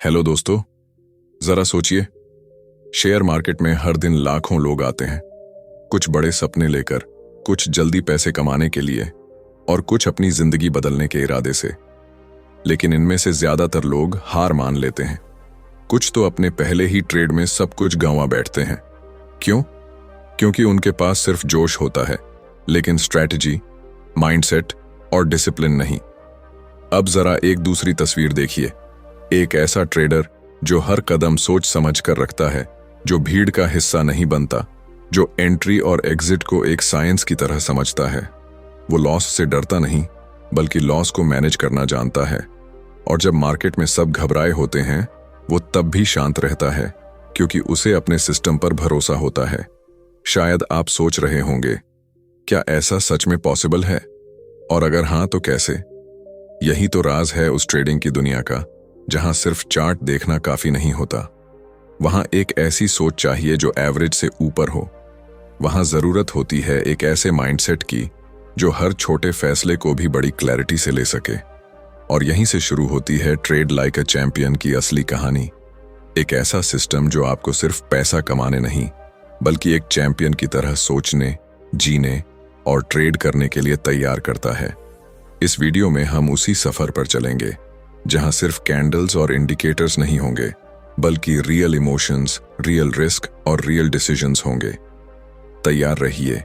Hello दोस्तों, जरा सोचिए। शेयर मार्केट में हर दिन लाखों लोग आते हैं, कुछ बड़े सपने लेकर, कुछ जल्दी पैसे कमाने के लिए और कुछ अपनी जिंदगी बदलने के इरादे से। लेकिन इनमें से ज्यादातर लोग हार मान लेते हैं। कुछ तो अपने पहले ही ट्रेड में सब कुछ गंवा बैठते हैं। क्यों? क्योंकि उनके पास सिर्फ जोश होता है, लेकिन स्ट्रैटेजी, माइंडसेट और डिसिप्लिन नहीं। अब जरा एक दूसरी तस्वीर देखिए। एक ऐसा ट्रेडर जो हर कदम सोच समझ कर रखता है, जो भीड़ का हिस्सा नहीं बनता, जो एंट्री और एग्जिट को एक साइंस की तरह समझता है। वो लॉस से डरता नहीं, बल्कि लॉस को मैनेज करना जानता है। और जब मार्केट में सब घबराए होते हैं, वो तब भी शांत रहता है, क्योंकि उसे अपने सिस्टम पर भरोसा होता है। शायद आप सोच रहे होंगे, क्या ऐसा सच में पॉसिबल है? और अगर हाँ, तो कैसे? यही तो राज है उस ट्रेडिंग की दुनिया का, जहां सिर्फ चार्ट देखना काफी नहीं होता। वहां एक ऐसी सोच चाहिए जो एवरेज से ऊपर हो। वहां जरूरत होती है एक ऐसे माइंडसेट की जो हर छोटे फैसले को भी बड़ी क्लैरिटी से ले सके। और यहीं से शुरू होती है ट्रेड लाइक अ चैंपियन की असली कहानी। एक ऐसा सिस्टम जो आपको सिर्फ पैसा कमाने नहीं, बल्कि एक चैंपियन की तरह सोचने, जीने और ट्रेड करने के लिए तैयार करता है। इस वीडियो में हम उसी सफर पर चलेंगे, जहां सिर्फ कैंडल्स और इंडिकेटर्स नहीं होंगे, बल्कि रियल इमोशंस, रियल रिस्क और रियल डिसीजंस होंगे। तैयार रहिए,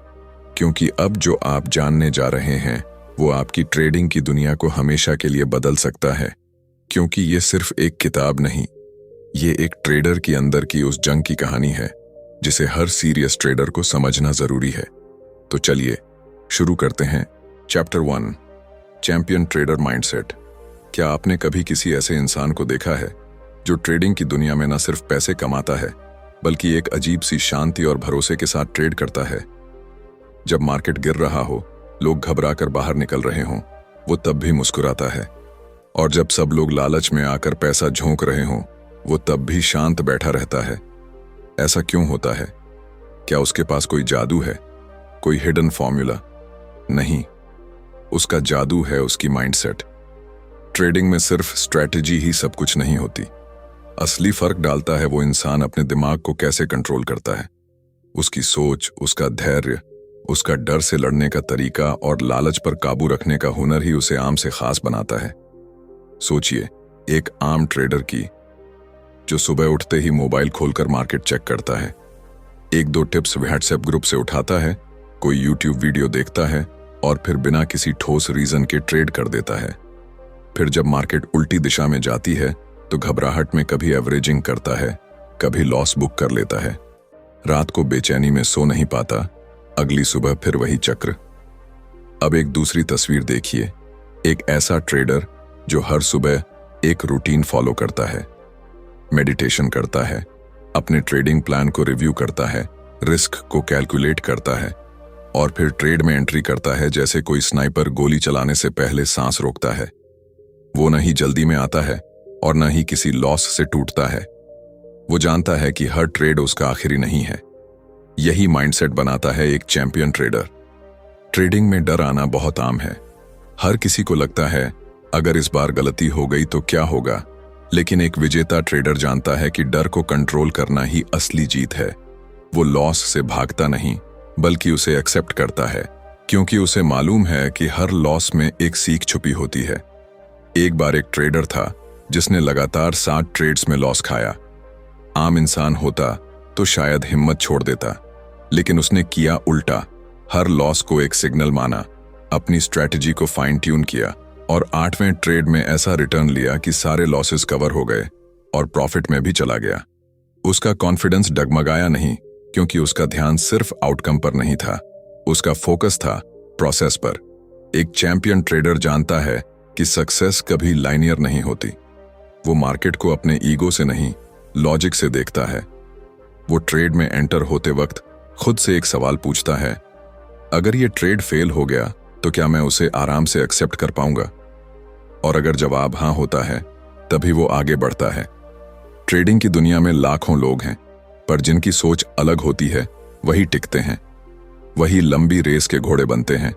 क्योंकि अब जो आप जानने जा रहे हैं वो आपकी ट्रेडिंग की दुनिया को हमेशा के लिए बदल सकता है। क्योंकि ये सिर्फ एक किताब नहीं, ये एक ट्रेडर की अंदर की उस जंग की कहानी है जिसे हर सीरियस ट्रेडर को समझना जरूरी है। तो चलिए शुरू करते हैं। Chapter 1, champion trader mindset. क्या आपने कभी किसी ऐसे इंसान को देखा है जो ट्रेडिंग की दुनिया में न सिर्फ पैसे कमाता है, बल्कि एक अजीब सी शांति और भरोसे के साथ ट्रेड करता है? जब मार्केट गिर रहा हो, लोग घबराकर बाहर निकल रहे हों, वो तब भी मुस्कुराता है। और जब सब लोग लालच में आकर पैसा झोंक रहे हों, वो तब भी शांत बैठा रहता है। ऐसा क्यों होता है? क्या उसके पास कोई जादू है, कोई हिडन फॉर्मूला? नहीं, उसका जादू है उसकी माइंडसेट। ट्रेडिंग में सिर्फ स्ट्रैटेजी ही सब कुछ नहीं होती। असली फर्क डालता है वो इंसान अपने दिमाग को कैसे कंट्रोल करता है। उसकी सोच, उसका धैर्य, उसका डर से लड़ने का तरीका और लालच पर काबू रखने का हुनर ही उसे आम से खास बनाता है। सोचिए एक आम ट्रेडर की, जो सुबह उठते ही मोबाइल खोलकर मार्केट चेक करता है, एक दो टिप्स व्हाट्सएप ग्रुप से उठाता है, कोई यूट्यूब वीडियो देखता है और फिर बिना किसी ठोस रीजन के ट्रेड कर देता है। फिर जब मार्केट उल्टी दिशा में जाती है तो घबराहट में कभी एवरेजिंग करता है, कभी लॉस बुक कर लेता है। रात को बेचैनी में सो नहीं पाता, अगली सुबह फिर वही चक्र। अब एक दूसरी तस्वीर देखिए। एक ऐसा ट्रेडर जो हर सुबह एक रूटीन फॉलो करता है, मेडिटेशन करता है, अपने ट्रेडिंग प्लान को रिव्यू करता है, रिस्क को कैलकुलेट करता है और फिर ट्रेड में एंट्री करता है जैसे कोई स्नाइपर गोली चलाने से पहले सांस रोकता है। वो न ही जल्दी में आता है और न ही किसी लॉस से टूटता है। वो जानता है कि हर ट्रेड उसका आखिरी नहीं है। यही माइंडसेट बनाता है एक चैंपियन ट्रेडर। ट्रेडिंग में डर आना बहुत आम है। हर किसी को लगता है अगर इस बार गलती हो गई तो क्या होगा, लेकिन एक विजेता ट्रेडर जानता है कि डर को कंट्रोल करना ही असली जीत है। वो लॉस से भागता नहीं, बल्कि उसे एक्सेप्ट करता है, क्योंकि उसे मालूम है कि हर लॉस में एक सीख छुपी होती है। एक बार एक ट्रेडर था जिसने लगातार 60 ट्रेड्स में लॉस खाया। आम इंसान होता तो शायद हिम्मत छोड़ देता, लेकिन उसने किया उल्टा। हर लॉस को एक सिग्नल माना, अपनी स्ट्रैटेजी को फाइन ट्यून किया और 8वें ट्रेड में ऐसा रिटर्न लिया कि सारे लॉसेस कवर हो गए और प्रॉफिट में भी चला गया। उसका कॉन्फिडेंस डगमगाया नहीं, क्योंकि उसका ध्यान सिर्फ आउटकम पर नहीं था, उसका फोकस था प्रोसेस पर। एक चैंपियन ट्रेडर जानता है कि सक्सेस कभी लाइनियर नहीं होती। वो मार्केट को अपने ईगो से नहीं, लॉजिक से देखता है। वो ट्रेड में एंटर होते वक्त खुद से एक सवाल पूछता है, अगर ये ट्रेड फेल हो गया तो क्या मैं उसे आराम से एक्सेप्ट कर पाऊंगा? और अगर जवाब हाँ होता है, तभी वो आगे बढ़ता है। ट्रेडिंग की दुनिया में लाखों लोग हैं, पर जिनकी सोच अलग होती है वही टिकते हैं, वही लंबी रेस के घोड़े बनते हैं।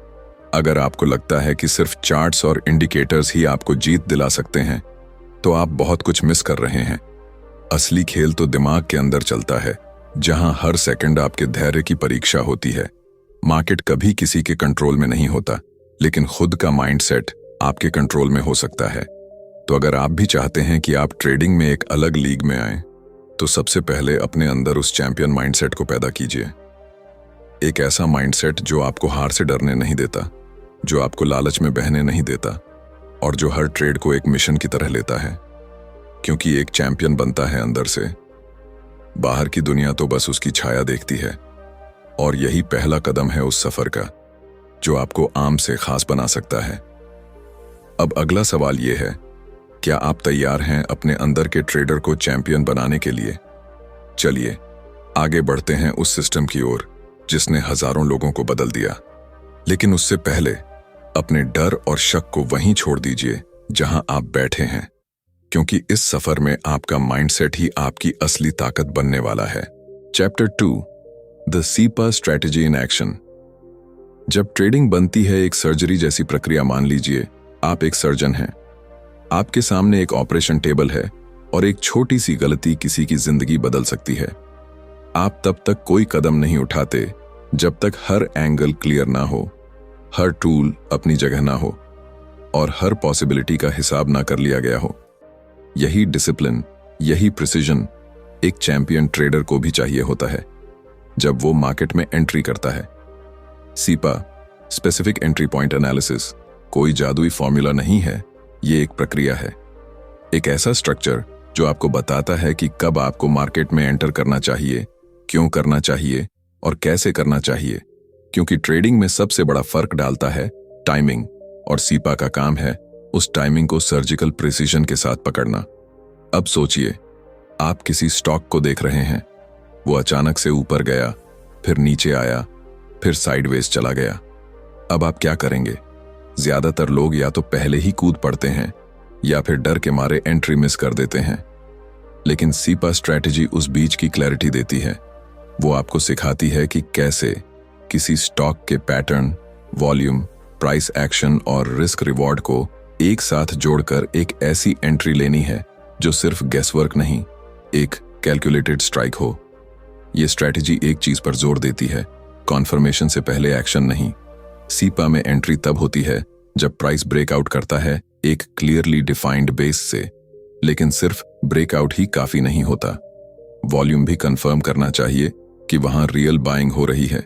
अगर आपको लगता है कि सिर्फ चार्ट्स और इंडिकेटर्स ही आपको जीत दिला सकते हैं, तो आप बहुत कुछ मिस कर रहे हैं। असली खेल तो दिमाग के अंदर चलता है, जहां हर सेकंड आपके धैर्य की परीक्षा होती है। मार्केट कभी किसी के कंट्रोल में नहीं होता, लेकिन खुद का माइंडसेट आपके कंट्रोल में हो सकता है। तो अगर आप भी चाहते हैं कि आप ट्रेडिंग में एक अलग लीग में आएं, तो सबसे पहले अपने अंदर उस चैंपियन माइंडसेट को पैदा कीजिए। एक ऐसा माइंडसेट जो आपको हार से डरने नहीं देता, जो आपको लालच में बहने नहीं देता, और जो हर ट्रेड को एक मिशन की तरह लेता है। क्योंकि एक चैंपियन बनता है अंदर से, बाहर की दुनिया तो बस उसकी छाया देखती है। और यही पहला कदम है उस सफर का, जो आपको आम से खास बना सकता है। अब अगला सवाल यह है, क्या आप तैयार हैं अपने अंदर के ट्रेडर को चैंपियन बनाने के लिए? चलिए आगे बढ़ते हैं उस सिस्टम की ओर जिसने हजारों लोगों को बदल दिया। लेकिन उससे पहले अपने डर और शक को वहीं छोड़ दीजिए जहां आप बैठे हैं, क्योंकि इस सफर में आपका माइंडसेट ही आपकी असली ताकत बनने वाला है। Chapter 2, the cepa strategy in action. जब ट्रेडिंग बनती है एक सर्जरी जैसी प्रक्रिया, मान लीजिए आप एक सर्जन हैं। आपके सामने एक ऑपरेशन टेबल है और एक छोटी सी गलती किसी की जिंदगी बदल सकती है। आप तब तक कोई कदम नहीं उठाते जब तक हर एंगल क्लियर ना हो, हर टूल अपनी जगह ना हो और हर पॉसिबिलिटी का हिसाब ना कर लिया गया हो। यही डिसिप्लिन, यही प्रिसीजन एक चैंपियन ट्रेडर को भी चाहिए होता है जब वो मार्केट में एंट्री करता है। Cepa, specific entry point analysis, कोई जादुई फॉर्मूला नहीं है, ये एक प्रक्रिया है। एक ऐसा स्ट्रक्चर जो आपको बताता है कि कब आपको मार्केट में एंटर करना चाहिए, क्यों करना चाहिए और कैसे करना चाहिए। क्योंकि ट्रेडिंग में सबसे बड़ा फर्क डालता है टाइमिंग, और सीपा का काम है उस टाइमिंग को सर्जिकल प्रिसीजन के साथ पकड़ना। अब सोचिए, आप किसी स्टॉक को देख रहे हैं, वो अचानक से ऊपर गया, फिर नीचे आया, फिर साइडवेज चला गया। अब आप क्या करेंगे? ज्यादातर लोग या तो पहले ही कूद पड़ते हैं या फिर डर के मारे एंट्री मिस कर देते हैं। लेकिन सीपा स्ट्रैटेजी उस बीच की क्लैरिटी देती है। वो आपको सिखाती है कि कैसे किसी स्टॉक के पैटर्न, वॉल्यूम, प्राइस एक्शन और रिस्क रिवॉर्ड को एक साथ जोड़कर एक ऐसी एंट्री लेनी है जो सिर्फ गेसवर्क नहीं, एक कैलकुलेटेड स्ट्राइक हो। ये स्ट्रैटेजी एक चीज पर जोर देती है, कॉन्फर्मेशन से पहले एक्शन नहीं। सीपा में एंट्री तब होती है जब प्राइस ब्रेकआउट करता है एक क्लियरली डिफाइंड बेस से, लेकिन सिर्फ ब्रेकआउट ही काफी नहीं होता। वॉल्यूम भी कंफर्म करना चाहिए कि वहां रियल बाइंग हो रही है।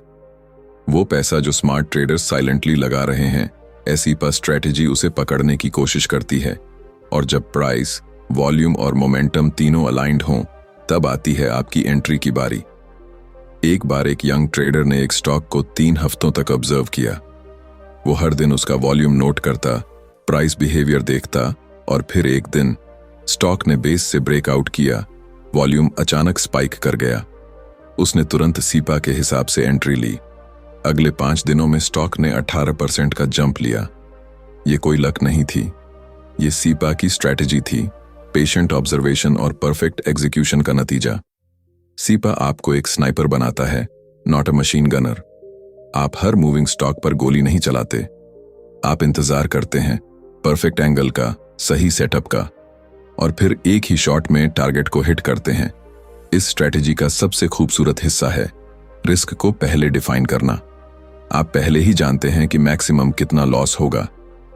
वो पैसा जो स्मार्ट ट्रेडर्स साइलेंटली लगा रहे हैं, सीपा स्ट्रैटेजी उसे पकड़ने की कोशिश करती है। और जब प्राइस, वॉल्यूम और मोमेंटम तीनों अलाइंड हों, तब आती है आपकी एंट्री की बारी। एक बार एक यंग ट्रेडर ने एक स्टॉक को 3 हफ्तों तक ऑब्जर्व किया। वो हर दिन उसका वॉल्यूम नोट करता, प्राइस बिहेवियर देखता, और फिर एक दिन स्टॉक ने बेस से ब्रेकआउट किया, वॉल्यूम अचानक स्पाइक कर गया। उसने तुरंत सीपा के हिसाब से एंट्री ली। अगले 5 दिनों में स्टॉक ने 18% का जंप लिया। ये कोई लक नहीं थी, ये सीपा की स्ट्रैटेजी थी, पेशेंट ऑब्जर्वेशन और परफेक्ट एग्जीक्यूशन का नतीजा। सीपा आपको एक स्नाइपर बनाता है, नॉट अ मशीन गनर। आप हर मूविंग स्टॉक पर गोली नहीं चलाते, आप इंतजार करते हैं परफेक्ट एंगल का, सही सेटअप का, और फिर एक ही शॉट में टारगेट को हिट करते हैं। इस स्ट्रैटेजी का सबसे खूबसूरत हिस्सा है रिस्क को पहले डिफाइन करना। आप पहले ही जानते हैं कि मैक्सिमम कितना लॉस होगा,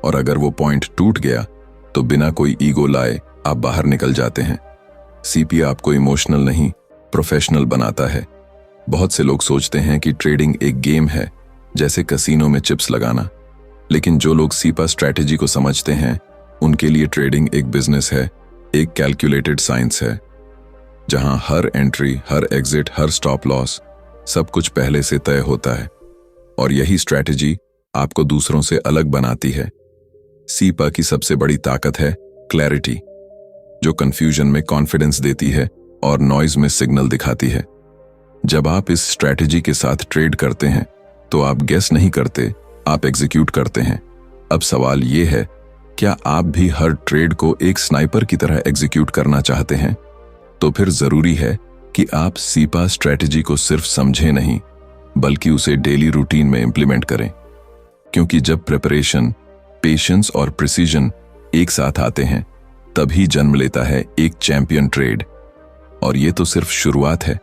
और अगर वो पॉइंट टूट गया तो बिना कोई ईगो लाए आप बाहर निकल जाते हैं। सीपी आपको इमोशनल नहीं, प्रोफेशनल बनाता है। बहुत से लोग सोचते हैं कि ट्रेडिंग एक गेम है, जैसे कसीनो में चिप्स लगाना। लेकिन जो लोग सीपा स्ट्रैटेजी को समझते हैं, उनके लिए ट्रेडिंग एक बिजनेस है, एक कैलकुलेटेड साइंस है, जहां हर एंट्री, हर एग्जिट, हर स्टॉप लॉस, सब कुछ पहले से तय होता है। और यही स्ट्रैटेजी आपको दूसरों से अलग बनाती है। सीपा की सबसे बड़ी ताकत है क्लैरिटी, जो कंफ्यूजन में कॉन्फिडेंस देती है और नॉइज में सिग्नल दिखाती है। जब आप इस स्ट्रैटेजी के साथ ट्रेड करते हैं तो आप गेस नहीं करते, आप एग्जीक्यूट करते हैं। अब सवाल यह है, क्या आप भी हर ट्रेड को एक स्नाइपर की तरह एग्जीक्यूट करना चाहते हैं? तो फिर जरूरी है कि आप सीपा स्ट्रैटेजी को सिर्फ समझें नहीं, बल्कि उसे डेली रूटीन में इंप्लीमेंट करें। क्योंकि जब प्रिपरेशन, पेशेंस और प्रिसीजन एक साथ आते हैं, तभी जन्म लेता है एक चैंपियन ट्रेड। और ये तो सिर्फ शुरुआत है,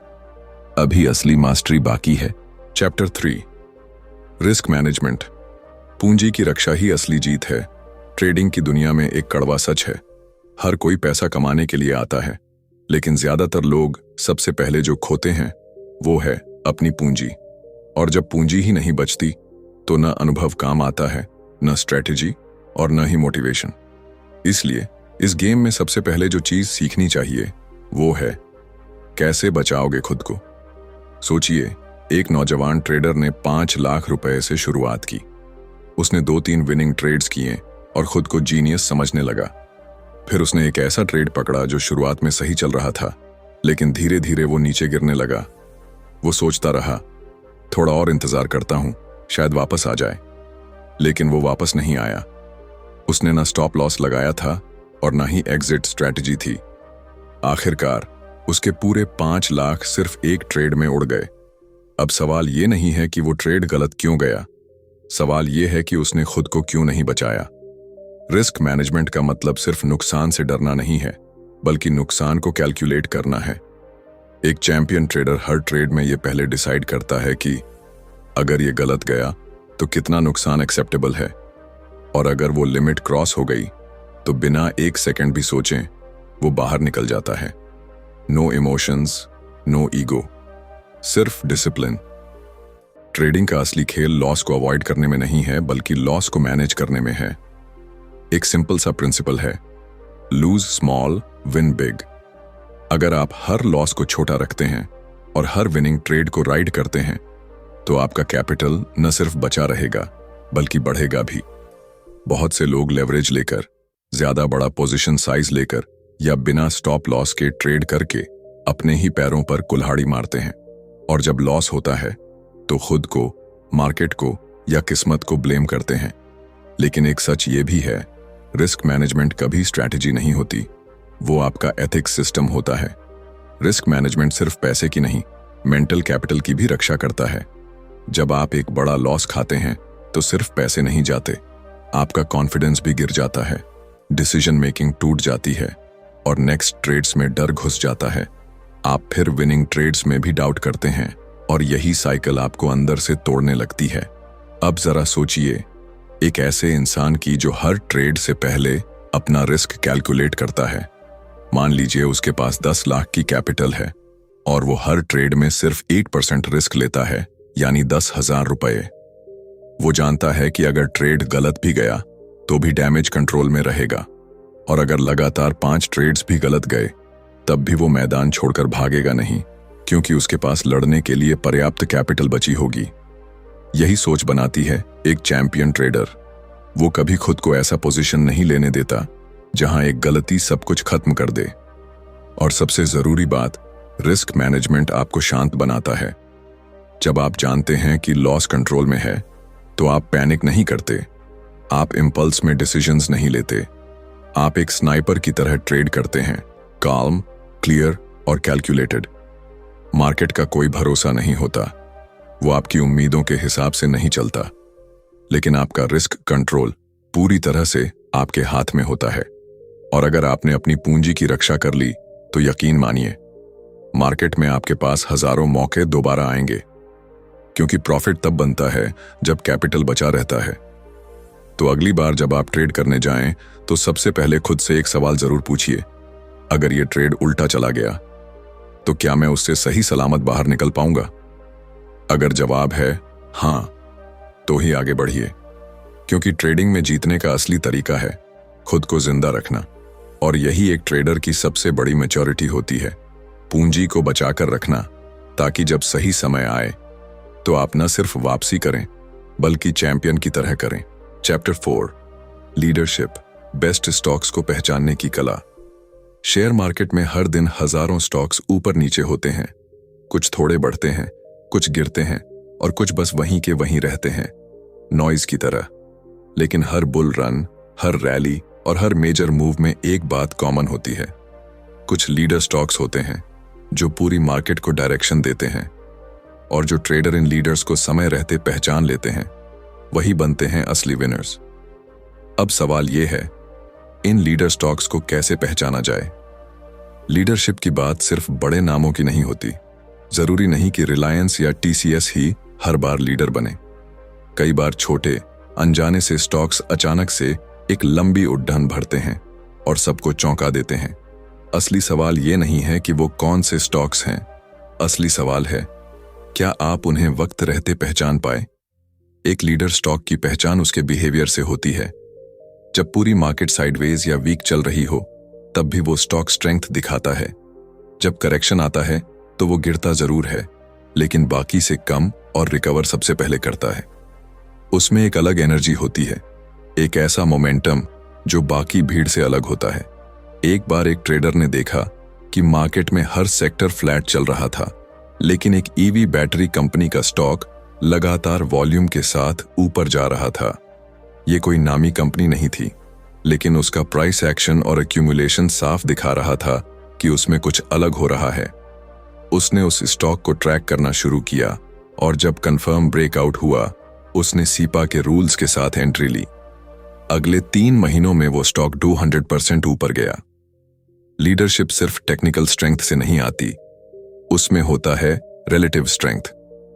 अभी असली मास्टरी बाकी है। Chapter 3 risk management. पूंजी की रक्षा ही असली जीत है। ट्रेडिंग की दुनिया में एक कड़वा सच है, हर कोई पैसा कमाने के लिए आता है, लेकिन ज्यादातर लोग सबसे पहले जो खोते हैं वो है अपनी पूंजी। और जब पूंजी ही नहीं बचती तो न अनुभव काम आता है, न स्ट्रेटेजी और न ही मोटिवेशन। इसलिए इस गेम में सबसे पहले जो चीज सीखनी चाहिए वो है कैसे बचाओगे खुद को। सोचिए, एक नौजवान ट्रेडर ने 5 लाख रुपए से शुरुआत की। उसने 2-3 विनिंग ट्रेड्स किए और खुद को जीनियस समझने लगा। फिर उसने एक ऐसा ट्रेड पकड़ा जो शुरुआत में सही चल रहा था, लेकिन धीरे धीरे वो नीचे गिरने लगा। वो सोचता रहा, थोड़ा और इंतजार करता हूं, शायद वापस आ जाए। लेकिन वो वापस नहीं आया। उसने ना स्टॉप लॉस लगाया था और ना ही एग्जिट स्ट्रैटेजी थी। आखिरकार उसके पूरे 5 लाख सिर्फ एक ट्रेड में उड़ गए। अब सवाल ये नहीं है कि वो ट्रेड गलत क्यों गया, सवाल ये है कि उसने खुद को क्यों नहीं बचाया। रिस्क मैनेजमेंट का मतलब सिर्फ नुकसान से डरना नहीं है, बल्कि नुकसान को कैलकुलेट करना है। एक चैंपियन ट्रेडर हर ट्रेड में ये पहले डिसाइड करता है कि अगर ये गलत गया तो कितना नुकसान एक्सेप्टेबल है, और अगर वो लिमिट क्रॉस हो गई तो बिना 1 सेकंड भी सोचें वो बाहर निकल जाता है। नो इमोशंस, नो ईगो, सिर्फ डिसिप्लिन। ट्रेडिंग का असली खेल लॉस को अवॉइड करने में नहीं है, बल्कि लॉस को मैनेज करने में है। एक सिंपल सा प्रिंसिपल है, लूज स्मॉल विन बिग। अगर आप हर लॉस को छोटा रखते हैं और हर विनिंग ट्रेड को राइड करते हैं तो आपका कैपिटल न सिर्फ बचा रहेगा बल्कि बढ़ेगा भी। बहुत से लोग लेवरेज लेकर, ज्यादा बड़ा पोजीशन साइज लेकर या बिना स्टॉप लॉस के ट्रेड करके अपने ही पैरों पर कुल्हाड़ी मारते हैं, और जब लॉस होता है तो खुद को, मार्केट को या किस्मत को ब्लेम करते हैं। लेकिन एक सच ये भी है, रिस्क मैनेजमेंट कभी स्ट्रैटेजी नहीं होती, वो आपका एथिक्स सिस्टम होता है। रिस्क मैनेजमेंट सिर्फ पैसे की नहीं, मेंटल कैपिटल की भी रक्षा करता है। जब आप एक बड़ा लॉस खाते हैं तो सिर्फ पैसे नहीं जाते, आपका कॉन्फिडेंस भी गिर जाता है, डिसीजन मेकिंग टूट जाती है और नेक्स्ट ट्रेड्स में डर घुस जाता है। आप फिर विनिंग ट्रेड्स में भी डाउट करते हैं और यही साइकिल आपको अंदर से तोड़ने लगती है। अब जरा सोचिए, एक ऐसे इंसान की जो हर ट्रेड से पहले अपना रिस्क कैलकुलेट करता है। मान लीजिए उसके पास 10 लाख की कैपिटल है और वो हर ट्रेड में सिर्फ 8% रिस्क लेता है, यानी 10,000 रुपए। वो जानता है कि अगर ट्रेड गलत भी गया तो भी डैमेज कंट्रोल में रहेगा, और अगर लगातार 5 ट्रेड्स भी गलत गए तब भी वो मैदान छोड़कर भागेगा नहीं, क्योंकि उसके पास लड़ने के लिए पर्याप्त कैपिटल बची होगी। यही सोच बनाती है एक चैंपियन ट्रेडर। वो कभी खुद को ऐसा पोजीशन नहीं लेने देता जहां एक गलती सब कुछ खत्म कर दे। और सबसे जरूरी बात, रिस्क मैनेजमेंट आपको शांत बनाता है। जब आप जानते हैं कि लॉस कंट्रोल में है तो आप पैनिक नहीं करते, आप इंपल्स में डिसीजंस नहीं लेते, आप एक स्नाइपर की तरह ट्रेड करते हैं, काल्म, क्लियर और कैलकुलेटेड। मार्केट का कोई भरोसा नहीं होता, वो आपकी उम्मीदों के हिसाब से नहीं चलता, लेकिन आपका रिस्क कंट्रोल पूरी तरह से आपके हाथ में होता है। और अगर आपने अपनी पूंजी की रक्षा कर ली तो यकीन मानिए, मार्केट में आपके पास हजारों मौके दोबारा आएंगे, क्योंकि प्रॉफिट तब बनता है जब कैपिटल बचा रहता है। तो अगली बार जब आप ट्रेड करने जाएं तो सबसे पहले खुद से एक सवाल जरूर पूछिए, अगर ये ट्रेड उल्टा चला गया तो क्या मैं उससे सही सलामत बाहर निकल पाऊंगा? अगर जवाब है हां, तो ही आगे बढ़िए, क्योंकि ट्रेडिंग में जीतने का असली तरीका है खुद को जिंदा रखना। और यही एक ट्रेडर की सबसे बड़ी मैच्योरिटी होती है, पूंजी को बचाकर रखना, ताकि जब सही समय आए तो आप न सिर्फ वापसी करें बल्कि चैंपियन की तरह करें। चैप्टर 4 लीडरशिप, बेस्ट स्टॉक्स को पहचानने की कला। शेयर मार्केट में हर दिन हजारों स्टॉक्स ऊपर नीचे होते हैं, कुछ थोड़े बढ़ते हैं, कुछ गिरते हैं और कुछ बस वहीं के वहीं रहते हैं, नॉइज की तरह। लेकिन हर बुल रन, हर रैली और हर मेजर मूव में एक बात कॉमन होती है, कुछ लीडर स्टॉक्स होते हैं जो पूरी मार्केट को डायरेक्शन देते हैं, और जो ट्रेडर इन लीडर्स को समय रहते पहचान लेते हैं वही बनते हैं असली विनर्स। अब सवाल यह है, इन लीडर स्टॉक्स को कैसे पहचाना जाए। लीडरशिप की बात सिर्फ बड़े नामों की नहीं होती। जरूरी नहीं कि रिलायंस या टीसीएस ही हर बार लीडर बने। कई बार छोटे अनजाने से स्टॉक्स अचानक से एक लंबी उड़ान भरते हैं और सबको चौंका देते हैं। असली सवाल ये नहीं है कि वो कौन से स्टॉक्स हैं, असली सवाल है क्या आप उन्हें वक्त रहते पहचान पाए। एक लीडर स्टॉक की पहचान उसके बिहेवियर से होती है। जब पूरी मार्केट साइडवेज या वीक चल रही हो तब भी वो स्टॉक स्ट्रेंथ दिखाता है। जब करेक्शन आता है तो वो गिरता जरूर है, लेकिन बाकी से कम और रिकवर सबसे पहले करता है। उसमें एक अलग एनर्जी होती है, एक ऐसा मोमेंटम जो बाकी भीड़ से अलग होता है। एक बार एक ट्रेडर ने देखा कि मार्केट में हर सेक्टर फ्लैट चल रहा था, लेकिन एक ईवी बैटरी कंपनी का स्टॉक लगातार वॉल्यूम के साथ ऊपर जा रहा था। ये कोई नामी कंपनी नहीं थी, लेकिन उसका प्राइस एक्शन और एक्यूमुलेशन साफ दिखा रहा था कि उसमें कुछ अलग हो रहा है। उसने उस स्टॉक को ट्रैक करना शुरू किया और जब कंफर्म ब्रेकआउट हुआ उसने सीपा के रूल्स के साथ एंट्री ली। अगले 3 महीनों में वो स्टॉक 200% ऊपर गया। लीडरशिप सिर्फ टेक्निकल स्ट्रेंथ से नहीं आती, उसमें होता है रिलेटिव स्ट्रेंथ,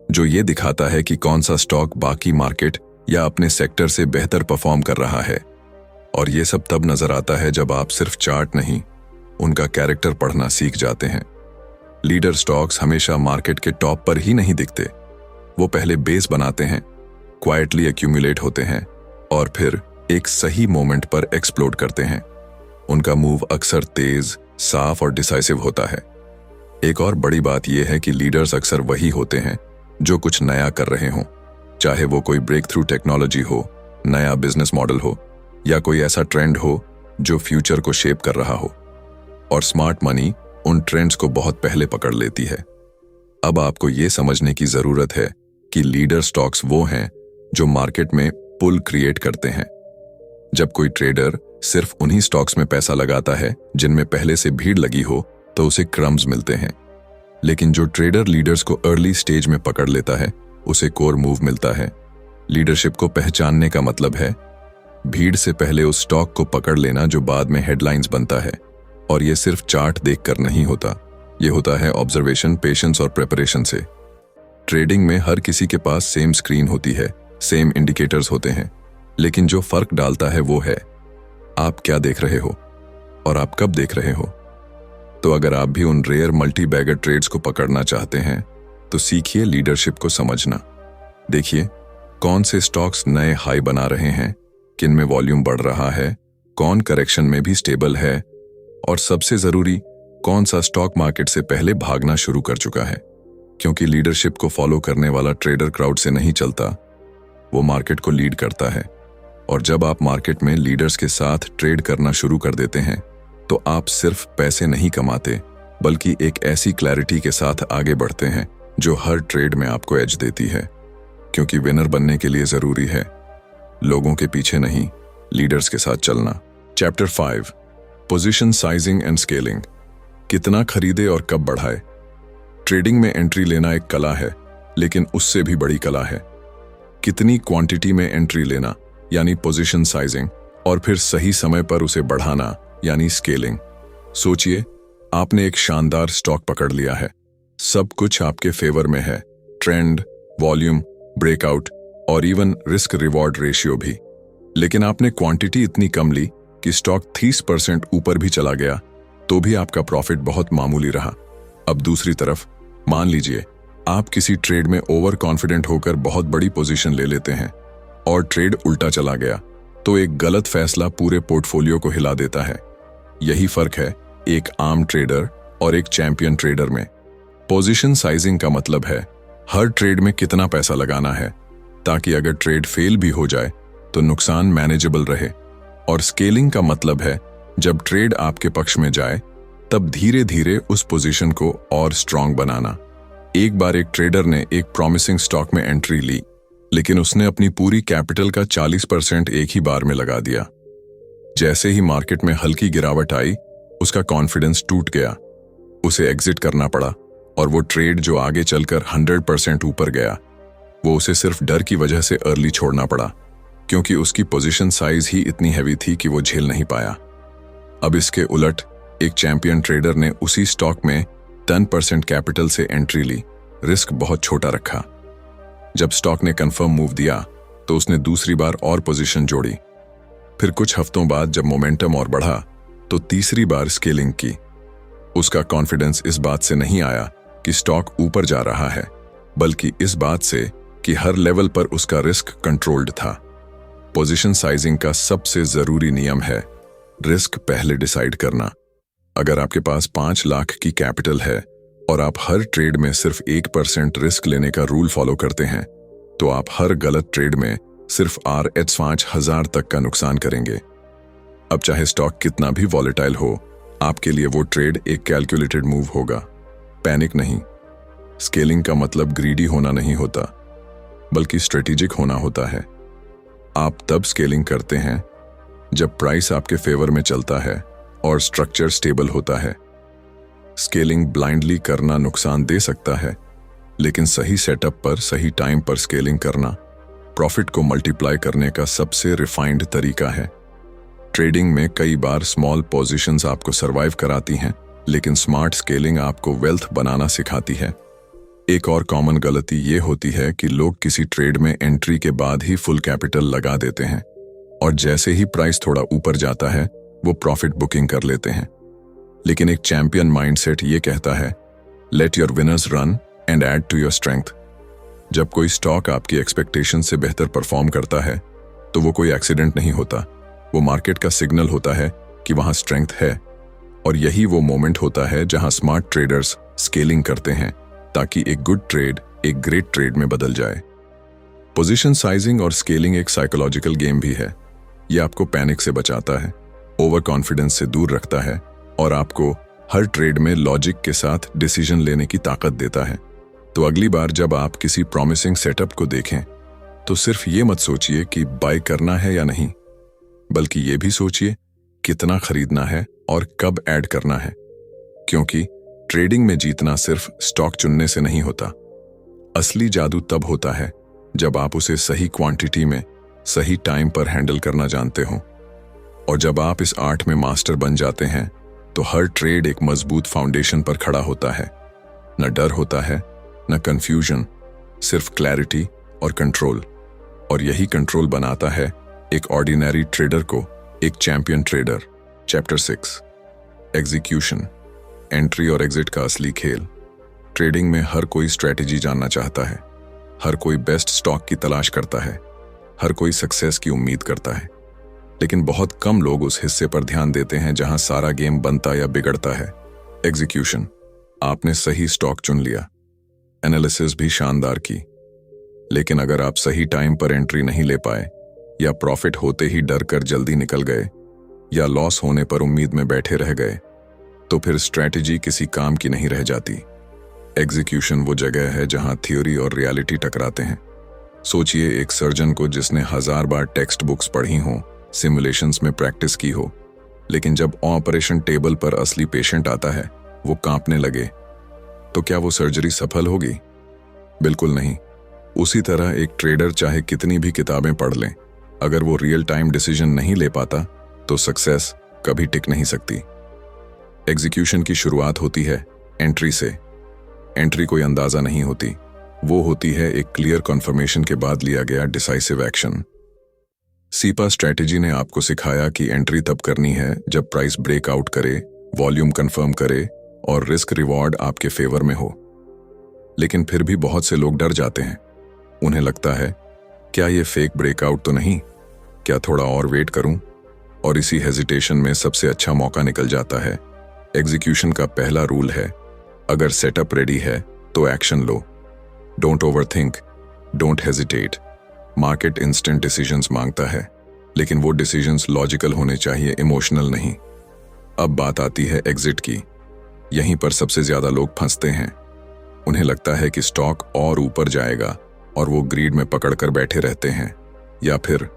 जो ये दिखाता है कि कौन सा स्टॉक बाकी मार्केट या अपने सेक्टर से बेहतर परफॉर्म कर रहा है। और ये सब तब नजर आता है जब आप सिर्फ चार्ट नहीं, उनका कैरेक्टर पढ़ना सीख जाते हैं। लीडर स्टॉक्स हमेशा मार्केट के टॉप पर ही नहीं दिखते। वो पहले बेस बनाते हैं, क्वाइटली एक्यूमुलेट होते हैं और फिर एक सही मोमेंट पर एक्सप्लोड करते हैं। उनका मूव अक्सर तेज, साफ और डिसाइसिव होता है। एक और बड़ी बात यह है कि लीडर्स अक्सर वही होते हैं जो कुछ नया कर रहे हों, चाहे वो कोई ब्रेक थ्रू टेक्नोलॉजी हो, नया बिजनेस मॉडल हो या कोई ऐसा ट्रेंड हो जो फ्यूचर को शेप कर रहा हो। और स्मार्ट मनी उन ट्रेंड्स को बहुत पहले पकड़ लेती है। अब आपको ये समझने की जरूरत है कि लीडर स्टॉक्स वो हैं जो मार्केट में पुल क्रिएट करते हैं। जब कोई ट्रेडर सिर्फ उन्हीं स्टॉक्स में पैसा लगाता है जिनमें पहले से भीड़ लगी हो तो उसे क्रम्स मिलते हैं, लेकिन जो ट्रेडर लीडर्स को अर्ली स्टेज में पकड़ लेता है उसे कोर मूव मिलता है। लीडरशिप को पहचानने का मतलब है भीड़ से पहले उस स्टॉक को पकड़ लेना जो बाद में हेडलाइंस बनता है। और ये सिर्फ चार्ट देखकर नहीं होता, ये होता है ऑब्जर्वेशन, पेशेंस और प्रिपरेशन से। ट्रेडिंग में हर किसी के पास सेम स्क्रीन होती है, सेम इंडिकेटर्स होते हैं, लेकिन जो फर्क डालता है वो है आप क्या देख रहे हो और आप कब देख रहे हो। तो अगर आप भी उन रेयर मल्टी बैगर ट्रेड्स को पकड़ना चाहते हैं तो सीखिए लीडरशिप को समझना। देखिए कौन से स्टॉक्स नए हाई बना रहे हैं, किन में वॉल्यूम बढ़ रहा है, कौन करेक्शन में भी स्टेबल है, और सबसे जरूरी कौन सा स्टॉक मार्केट से पहले भागना शुरू कर चुका है। क्योंकि लीडरशिप को फॉलो करने वाला ट्रेडर क्राउड से नहीं चलता, वो मार्केट को लीड करता है। और जब आप मार्केट में लीडर्स के साथ ट्रेड करना शुरू कर देते हैं तो आप सिर्फ पैसे नहीं कमाते, बल्कि एक ऐसी क्लैरिटी के साथ आगे बढ़ते हैं जो हर ट्रेड में आपको एज देती है। क्योंकि विनर बनने के लिए जरूरी है लोगों के पीछे नहीं, लीडर्स के साथ चलना। Chapter 5, position sizing and scaling. कितना खरीदे और कब बढ़ाए। ट्रेडिंग में एंट्री लेना एक कला है, लेकिन उससे भी बड़ी कला है कितनी क्वांटिटी में एंट्री लेना यानी पोजीशन साइजिंग, और फिर सही समय पर उसे बढ़ाना यानी स्केलिंग। सोचिए आपने एक शानदार स्टॉक पकड़ लिया है, सब कुछ आपके फेवर में है, ट्रेंड, वॉल्यूम, ब्रेकआउट और इवन रिस्क रिवॉर्ड रेशियो भी, लेकिन आपने क्वांटिटी इतनी कम ली कि स्टॉक 30% ऊपर भी चला गया तो भी आपका प्रॉफिट बहुत मामूली रहा। अब दूसरी तरफ मान लीजिए आप किसी ट्रेड में ओवर कॉन्फिडेंट होकर बहुत बड़ी पोजीशन ले लेते हैं और ट्रेड उल्टा चला गया, तो एक गलत फैसला पूरे पोर्टफोलियो को हिला देता है। यही फर्क है एक आम ट्रेडर और एक चैंपियन ट्रेडर में। पोजीशन साइजिंग का मतलब है हर ट्रेड में कितना पैसा लगाना है ताकि अगर ट्रेड फेल भी हो जाए तो नुकसान मैनेजेबल रहे। और स्केलिंग का मतलब है जब ट्रेड आपके पक्ष में जाए तब धीरे धीरे उस पोजीशन को और स्ट्रांग बनाना। एक बार एक ट्रेडर ने एक प्रॉमिसिंग स्टॉक में एंट्री ली, लेकिन उसने अपनी पूरी कैपिटल का 40% एक ही बार में लगा दिया। जैसे ही मार्केट में हल्की गिरावट आई, उसका कॉन्फिडेंस टूट गया, उसे एग्जिट करना पड़ा और वो ट्रेड जो आगे चलकर 100% ऊपर गया, वो उसे सिर्फ डर की वजह से अर्ली छोड़ना पड़ा, क्योंकि उसकी पोजीशन साइज ही इतनी हैवी थी कि वो झेल नहीं पाया। अब इसके उलट एक चैंपियन ट्रेडर ने उसी स्टॉक में 10% कैपिटल से एंट्री ली, रिस्क बहुत छोटा रखा। जब स्टॉक ने कंफर्म मूव दिया तो उसने दूसरी बार और पोजीशन जोड़ी। फिर कुछ हफ्तों बाद जब मोमेंटम और बढ़ा तो तीसरी बार स्केलिंग की। उसका कॉन्फिडेंस इस बात से नहीं आया कि स्टॉक ऊपर जा रहा है, बल्कि इस बात से कि हर लेवल पर उसका रिस्क कंट्रोल्ड था। पोजीशन साइजिंग का सबसे जरूरी नियम है रिस्क पहले डिसाइड करना। अगर आपके पास 5 लाख की कैपिटल है और आप हर ट्रेड में सिर्फ 1% रिस्क लेने का रूल फॉलो करते हैं, तो आप हर गलत ट्रेड में सिर्फ RH 5,000 तक का नुकसान करेंगे। अब चाहे स्टॉक कितना भी वॉलेटाइल हो, आपके लिए वो ट्रेड एक कैलकुलेटेड मूव होगा, पैनिक नहीं। स्केलिंग का मतलब ग्रीडी होना नहीं होता, बल्कि स्ट्रेटेजिक होना होता है। आप तब स्केलिंग करते हैं जब प्राइस आपके फेवर में चलता है और स्ट्रक्चर स्टेबल होता है। स्केलिंग ब्लाइंडली करना नुकसान दे सकता है, लेकिन सही सेटअप पर सही टाइम पर स्केलिंग करना प्रॉफिट को मल्टीप्लाई करने का सबसे रिफाइंड तरीका है। ट्रेडिंग में कई बार स्मॉल पोजीशंस आपको सरवाइव कराती हैं, लेकिन स्मार्ट स्केलिंग आपको वेल्थ बनाना सिखाती है। एक और कॉमन गलती ये होती है कि लोग किसी ट्रेड में एंट्री के बाद ही फुल कैपिटल लगा देते हैं और जैसे ही प्राइस थोड़ा ऊपर जाता है वो प्रॉफिट बुकिंग कर लेते हैं। लेकिन एक चैंपियन माइंडसेट ये कहता है let your winners run and add to your strength. जब कोई स्टॉक आपकी एक्सपेक्टेशन से बेहतर परफॉर्म करता है तो वो कोई एक्सीडेंट नहीं होता, वो मार्केट का सिग्नल होता है कि वहां स्ट्रेंथ है। और यही वो मोमेंट होता है जहां स्मार्ट ट्रेडर्स स्केलिंग करते हैं ताकि एक गुड ट्रेड एक ग्रेट ट्रेड में बदल जाए। पोजीशन साइजिंग और स्केलिंग एक साइकोलॉजिकल गेम भी है। यह आपको पैनिक से बचाता है, ओवर कॉन्फिडेंस से दूर रखता है और आपको हर ट्रेड में लॉजिक के साथ डिसीजन लेने की ताकत देता है। तो अगली बार जब आप किसी प्रॉमिसिंग सेटअप को देखें तो सिर्फ ये मत सोचिए कि बाय करना है या नहीं, बल्कि ये भी सोचिए कितना खरीदना है और कब ऐड करना है। क्योंकि ट्रेडिंग में जीतना सिर्फ स्टॉक चुनने से नहीं होता, असली जादू तब होता है जब आप उसे सही क्वांटिटी में सही टाइम पर हैंडल करना जानते हो। और जब आप इस आर्ट में मास्टर बन जाते हैं तो हर ट्रेड एक मजबूत फाउंडेशन पर खड़ा होता है। न डर होता है, न कंफ्यूजन, सिर्फ क्लैरिटी और कंट्रोल। और यही कंट्रोल बनाता है एक ऑर्डिनरी ट्रेडर को एक champion trader. Chapter 6 execution, entry और एग्जिट का असली खेल। ट्रेडिंग में हर कोई स्ट्रेटेजी जानना चाहता है, हर कोई बेस्ट स्टॉक की तलाश करता है, हर कोई सक्सेस की उम्मीद करता है, लेकिन बहुत कम लोग उस हिस्से पर ध्यान देते हैं जहां सारा गेम बनता या बिगड़ता है, एग्जीक्यूशन। आपने सही स्टॉक चुन लिया, एनालिसिस भी शानदार की, लेकिन अगर आप सही टाइम पर एंट्री नहीं ले पाए या प्रॉफिट होते ही डर कर जल्दी निकल गए या लॉस होने पर उम्मीद में बैठे रह गए, तो फिर स्ट्रैटेजी किसी काम की नहीं रह जाती। एग्जीक्यूशन वो जगह है जहां थ्योरी और रियलिटी टकराते हैं। सोचिए एक सर्जन को जिसने 1000 बार टेक्स्ट बुक्स पढ़ी हों, सिमुलेशंस में प्रैक्टिस की हो, लेकिन जब ऑपरेशन टेबल पर असली पेशेंट आता है वो कांपने लगे, तो क्या वो सर्जरी सफल होगी? बिल्कुल नहीं। उसी तरह एक ट्रेडर चाहे कितनी भी किताबें पढ़ लें, अगर वो रियल टाइम डिसीजन नहीं ले पाता तो सक्सेस कभी टिक नहीं सकती। एग्जीक्यूशन की शुरुआत होती है एंट्री से। एंट्री कोई अंदाजा नहीं होती, वो होती है एक क्लियर कन्फर्मेशन के बाद लिया गया डिसाइसिव एक्शन। सीपा स्ट्रैटेजी ने आपको सिखाया कि एंट्री तब करनी है जब प्राइस ब्रेकआउट करे, वॉल्यूम कंफर्म करे और रिस्क रिवॉर्ड आपके फेवर में हो। लेकिन फिर भी बहुत से लोग डर जाते हैं। उन्हें लगता है क्या ये फेक ब्रेकआउट तो नहीं, क्या थोड़ा और वेट करूं? और इसी हेजिटेशन में सबसे अच्छा मौका निकल जाता है। एग्जीक्यूशन का पहला रूल है, अगर सेटअप रेडी है तो action low. Don't overthink, don't hesitate. Market instant decisions मांगता है, लेकिन वो डिसीजंस लॉजिकल होने चाहिए, इमोशनल नहीं। अब बात आती है एग्जिट की। यहीं पर सबसे ज्यादा लोग फंसते हैं। उन्हें लगता है कि स्टॉक और ऊपर जाएगा और वो ग्रीड में पकड़कर बैठे रहते हैं, या फिर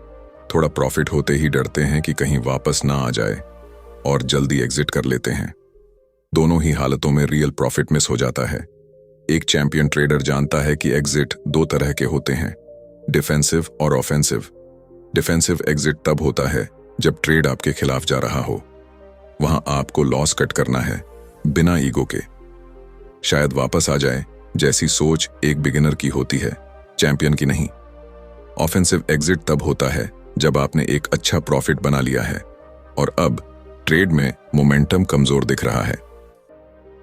थोड़ा प्रॉफिट होते ही डरते हैं कि कहीं वापस ना आ जाए और जल्दी एग्जिट कर लेते हैं। दोनों ही हालतों में रियल प्रॉफिट मिस हो जाता है। एक चैंपियन ट्रेडर जानता है कि एग्जिट 2 तरह के होते हैं, डिफेंसिव और ऑफेंसिव। डिफेंसिव एग्जिट तब होता है जब ट्रेड आपके खिलाफ जा रहा हो। वहां आपको लॉस कट करना है, बिना ईगो के। शायद वापस आ जाए जैसी सोच एक बिगिनर की होती है, चैंपियन की नहीं। ऑफेंसिव एग्जिट तब होता है जब आपने एक अच्छा प्रॉफिट बना लिया है और अब ट्रेड में मोमेंटम कमजोर दिख रहा है।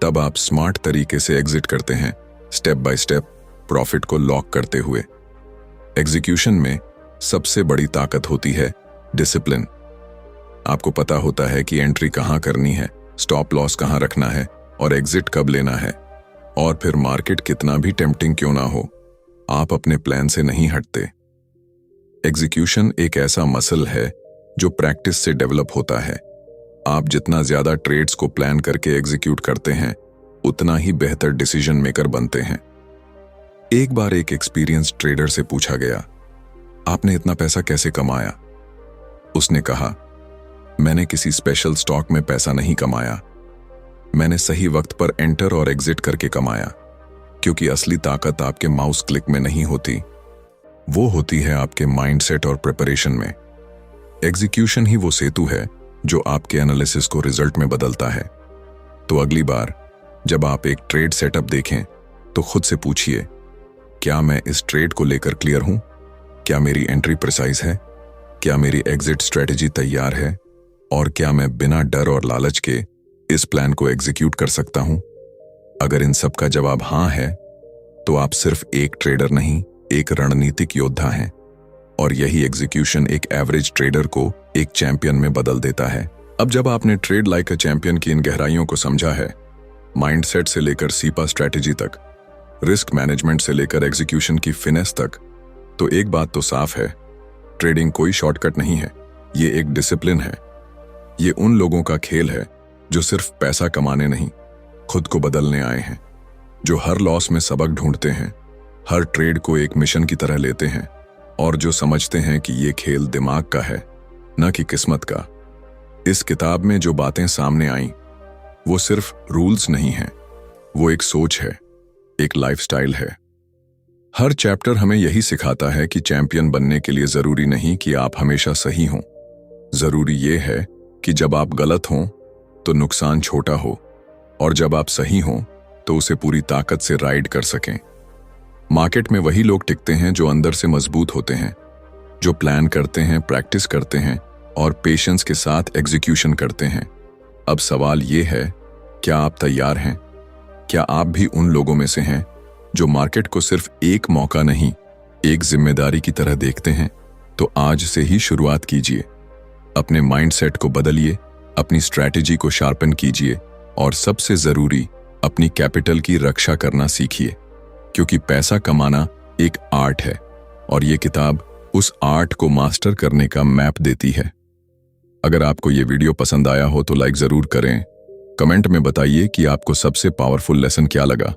तब आप स्मार्ट तरीके से एग्जिट करते हैं, स्टेप बाय स्टेप, प्रॉफिट को लॉक करते हुए। एग्जीक्यूशन में सबसे बड़ी ताकत होती है डिसिप्लिन। आपको पता होता है कि एंट्री कहां करनी है, स्टॉप लॉस कहां रखना है और एग्जिट कब लेना है। और फिर मार्केट कितना भी टेम्पटिंग क्यों ना हो, आप अपने प्लान से नहीं हटते। एग्जीक्यूशन एक ऐसा मसल है जो प्रैक्टिस से डेवलप होता है। आप जितना ज्यादा ट्रेड्स को प्लान करके एग्जीक्यूट करते हैं, उतना ही बेहतर डिसीजन मेकर बनते हैं। एक बार एक एक्सपीरियंस ट्रेडर से पूछा गया, आपने इतना पैसा कैसे कमाया? उसने कहा, मैंने किसी स्पेशल स्टॉक में पैसा नहीं कमाया, मैंने सही वक्त पर एंटर और एग्जिट करके कमाया। क्योंकि असली ताकत आपके माउस क्लिक में नहीं होती, वो होती है आपके माइंडसेट और प्रिपरेशन में। एग्जीक्यूशन ही वो सेतु है जो आपके एनालिसिस को रिजल्ट में बदलता है। तो अगली बार जब आप एक ट्रेड सेटअप देखें तो खुद से पूछिए, क्या मैं इस ट्रेड को लेकर क्लियर हूं? क्या मेरी एंट्री प्रिसाइज है? क्या मेरी एग्जिट स्ट्रेटजी तैयार है? और क्या मैं बिना डर और लालच के इस प्लान को एग्जीक्यूट कर सकता हूं? अगर इन सब का जवाब हां है, तो आप सिर्फ एक ट्रेडर नहीं, एक रणनीतिक योद्धा हैं। और यही एग्जीक्यूशन एक एवरेज ट्रेडर को एक चैंपियन में बदल देता है। अब जब आपने ट्रेड लाइक अ चैंपियन की इन गहराइयों को समझा है, माइंडसेट से लेकर सीपा स्ट्रैटेजी तक, रिस्क मैनेजमेंट से लेकर एग्जीक्यूशन की फिनेस तक, तो एक बात तो साफ है, ट्रेडिंग कोई शॉर्टकट नहीं है, ये एक डिसिप्लिन है। ये उन लोगों का खेल है जो सिर्फ पैसा कमाने नहीं, खुद को बदलने आए हैं, जो हर लॉस में सबक ढूंढते हैं, हर ट्रेड को एक मिशन की तरह लेते हैं और जो समझते हैं कि ये खेल दिमाग का है, न कि किस्मत का। इस किताब में जो बातें सामने आईं, वो सिर्फ रूल्स नहीं हैं, वो एक सोच है, एक लाइफस्टाइल है। हर चैप्टर हमें यही सिखाता है कि चैंपियन बनने के लिए जरूरी नहीं कि आप हमेशा सही हों। जरूरी ये है कि जब आप गलत हों तो नुकसान छोटा हो, और जब आप सही हों तो उसे पूरी ताकत से राइड कर सकें। मार्केट में वही लोग टिकते हैं जो अंदर से मजबूत होते हैं, जो प्लान करते हैं, प्रैक्टिस करते हैं और पेशेंस के साथ एग्जीक्यूशन करते हैं। अब सवाल ये है, क्या आप तैयार हैं? क्या आप भी उन लोगों में से हैं जो मार्केट को सिर्फ एक मौका नहीं, एक जिम्मेदारी की तरह देखते हैं? तो आज से ही शुरुआत कीजिए, अपने माइंडसेट को बदलिए, अपनी स्ट्रैटेजी को शार्पन कीजिए और सबसे जरूरी, अपनी कैपिटल की रक्षा करना सीखिए। क्योंकि पैसा कमाना एक आर्ट है और ये किताब उस आर्ट को मास्टर करने का मैप देती है। अगर आपको ये वीडियो पसंद आया हो तो लाइक जरूर करें, कमेंट में बताइए कि आपको सबसे पावरफुल लेसन क्या लगा।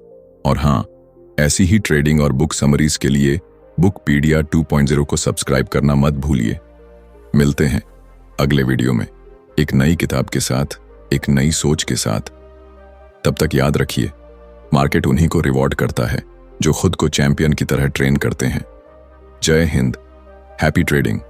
और हाँ, ऐसी ही ट्रेडिंग और बुक समरीज के लिए बुकपीडिया 2.0 को सब्सक्राइब करना मत भूलिए। मिलते हैं अगले वीडियो में एक नई किताब के साथ, एक नई सोच के साथ। तब तक याद रखिए, मार्केट उन्हीं को रिवॉर्ड करता है जो खुद को चैंपियन की तरह ट्रेन करते हैं। जय हिंद, हैप्पी ट्रेडिंग।